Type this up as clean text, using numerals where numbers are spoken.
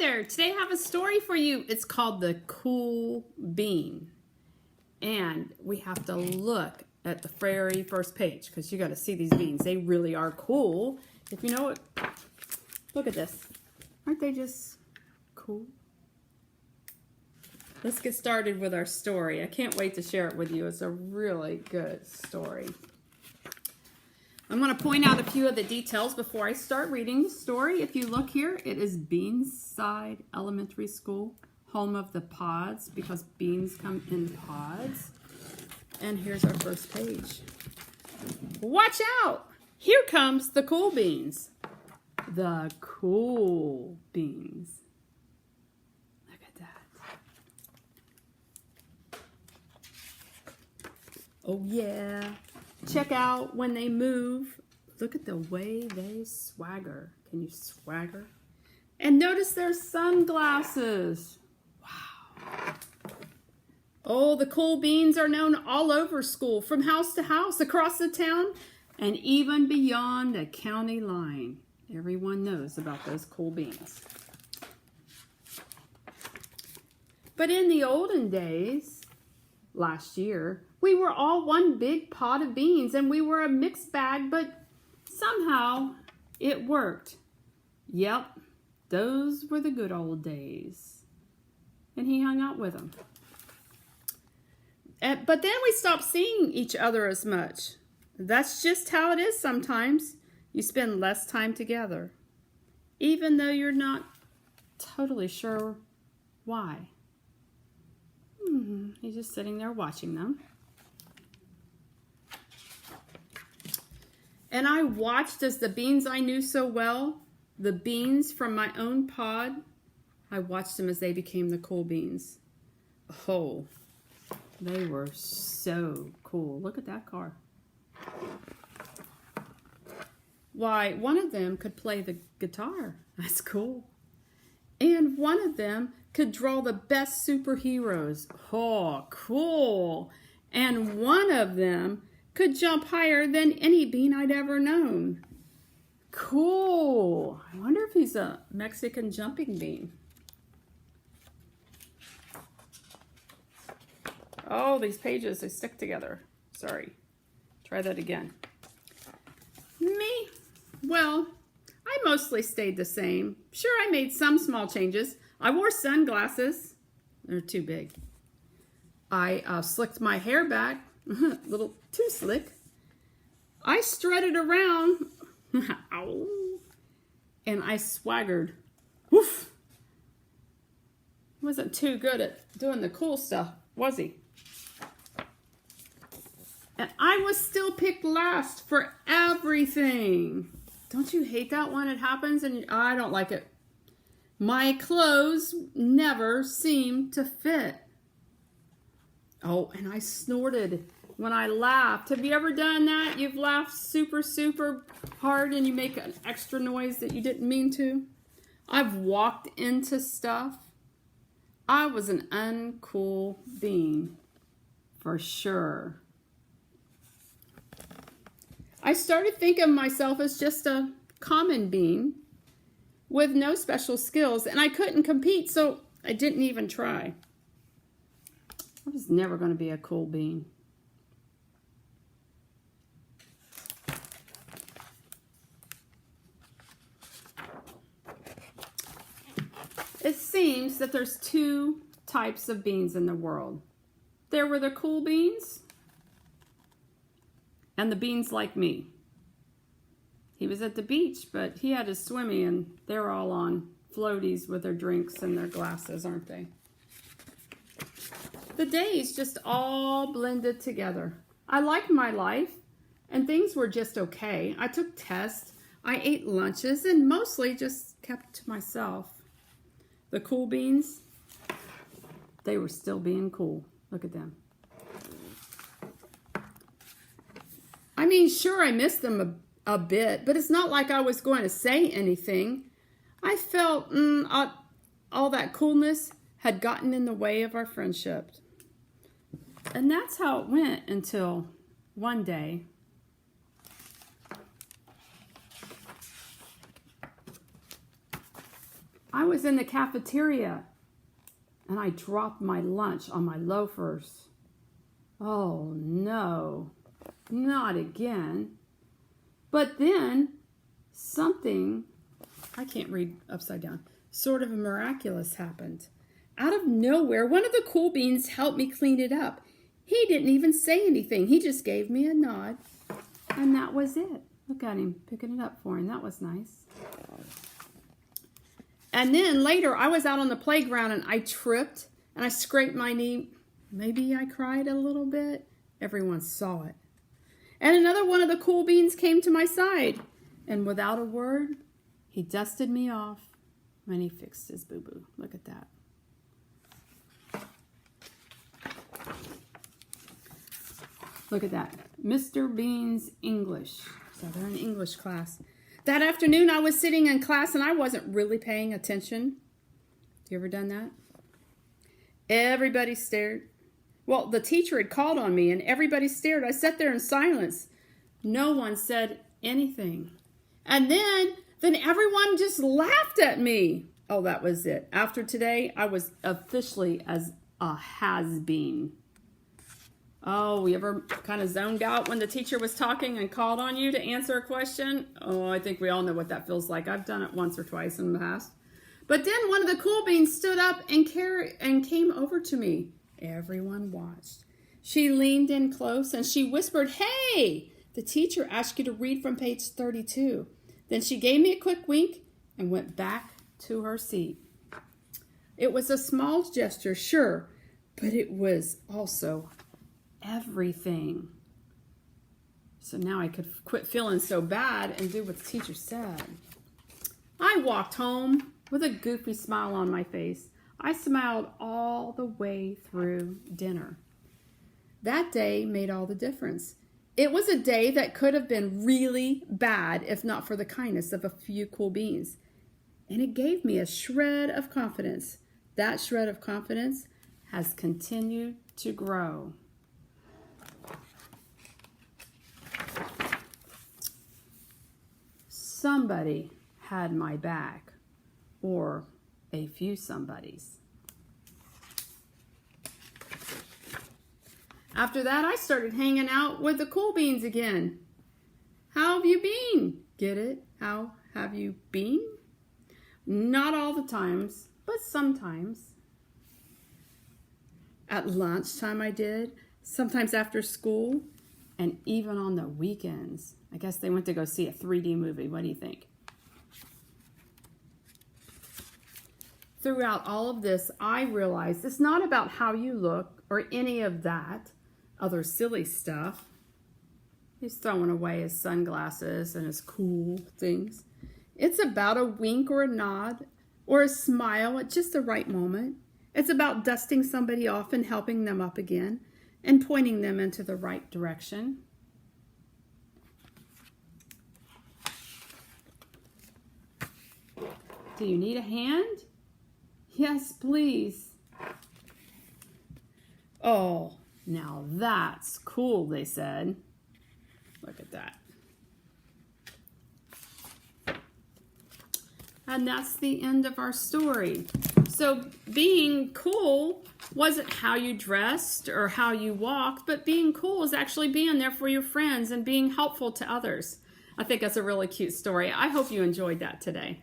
there, today I have a story for you. It's called The Cool Bean. And we have to look at the very first page because you got to see these beans. They really are cool. If you know it, look at this. Aren't they just cool? Let's get started with our story. I can't wait to share it with you. It's a really good story. I'm going to point out a few of the details before I start reading the story. If you look here, it is Beanside Elementary School, home of the pods, because beans come in pods. And here's our first page. Watch out! Here comes the cool beans. The cool beans. Look at that. Oh yeah. Check out when they move. Look at the way they swagger. Can you swagger? And notice their sunglasses. Wow. Oh, the cool beans are known all over school, from house to house, across the town, and even beyond the county line. Everyone knows about those cool beans. But in the olden days, last year, we were all one big pot of beans, and we were a mixed bag, but somehow it worked. Yep, those were the good old days. And he hung out with them. But then we stopped seeing each other as much. That's just how it is sometimes. You spend less time together, even though you're not totally sure why. He's just sitting there watching them. And I watched as the beans I knew so well, the beans from my own pod, I watched them as they became the cool beans. Oh, they were so cool. Look at that car. Why, one of them could play the guitar. That's cool. And one of them could draw the best superheroes. Oh, cool. And one of them could jump higher than any bean I'd ever known. Cool. I wonder if he's a Mexican jumping bean. Oh, these pages, they stick together. Sorry. Try that again. Me? Well, I mostly stayed the same. Sure, I made some small changes. I wore sunglasses. They're too big. I slicked my hair back. A little too slick. I strutted around. Ow. And I swaggered. Woof. Wasn't too good at doing the cool stuff, was he? And I was still picked last for everything. Don't you hate that when it happens? And I don't like it. My clothes never seem to fit. Oh, and I snorted when I laughed. Have you ever done that? You've laughed super, super hard and you make an extra noise that you didn't mean to. I've walked into stuff. I was an uncool bean, for sure. I started thinking of myself as just a common bean with no special skills, and I couldn't compete, so I didn't even try. I was never going to be a cool bean. It seems that there's two types of beans in the world. There were the cool beans and the beans like me. He was at the beach, but he had his swimmy, and they're all on floaties with their drinks and their glasses, aren't they? The days just all blended together. I liked my life, and things were just okay. I took tests, I ate lunches, and mostly just kept to myself. The cool beans, they were still being cool. Look at them. I mean, sure, I missed them a bit, but it's not like I was going to say anything. I felt all that coolness had gotten in the way of our friendship. And that's how it went until one day I was in the cafeteria and I dropped my lunch on my loafers. Oh no, not again. But then something, I can't read upside down, sort of miraculous happened. Out of nowhere, one of the cool beans helped me clean it up. He didn't even say anything. He just gave me a nod. And that was it. Look at him picking it up for him. That was nice. And then later, I was out on the playground and I tripped and I scraped my knee. Maybe I cried a little bit. Everyone saw it. And another one of the cool beans came to my side. And without a word, he dusted me off and he fixed his boo-boo. Look at that. Look at that. Mr. Bean's English. So they're in English class. That afternoon, I was sitting in class and I wasn't really paying attention. You ever done that? Everybody stared. Well, the teacher had called on me and everybody stared. I sat there in silence. No one said anything. And then everyone just laughed at me. Oh, that was it. After today, I was officially as a has-been. Oh, you ever kind of zoned out when the teacher was talking and called on you to answer a question? Oh, I think we all know what that feels like. I've done it once or twice in the past. But then one of the cool beans stood up and came over to me. Everyone watched. She leaned in close and she whispered, "Hey, the teacher asked you to read from page 32. Then she gave me a quick wink and went back to her seat. It was a small gesture, sure, but it was also everything. So now I could quit feeling so bad and do what the teacher said. I walked home with a goofy smile on my face. I smiled all the way through dinner. That day made all the difference. It was a day that could have been really bad if not for the kindness of a few cool beans. And it gave me a shred of confidence. That shred of confidence has continued to grow. Somebody had my back, or a few somebodies. After that, I started hanging out with the cool beans again. How have you been? Get it? How have you been? Not all the times, but sometimes. At lunchtime I did, sometimes after school, and even on the weekends. I guess they went to go see a 3D movie. What do you think? Throughout all of this, I realized it's not about how you look or any of that other silly stuff. He's throwing away his sunglasses and his cool things. It's about a wink or a nod or a smile at just the right moment. It's about dusting somebody off and helping them up again and pointing them into the right direction. Do you need a hand? Yes, please. Oh, now that's cool, they said. Look at that. And that's the end of our story. So being cool wasn't how you dressed or how you walked, but being cool is actually being there for your friends and being helpful to others. I think that's a really cute story. I hope you enjoyed that today.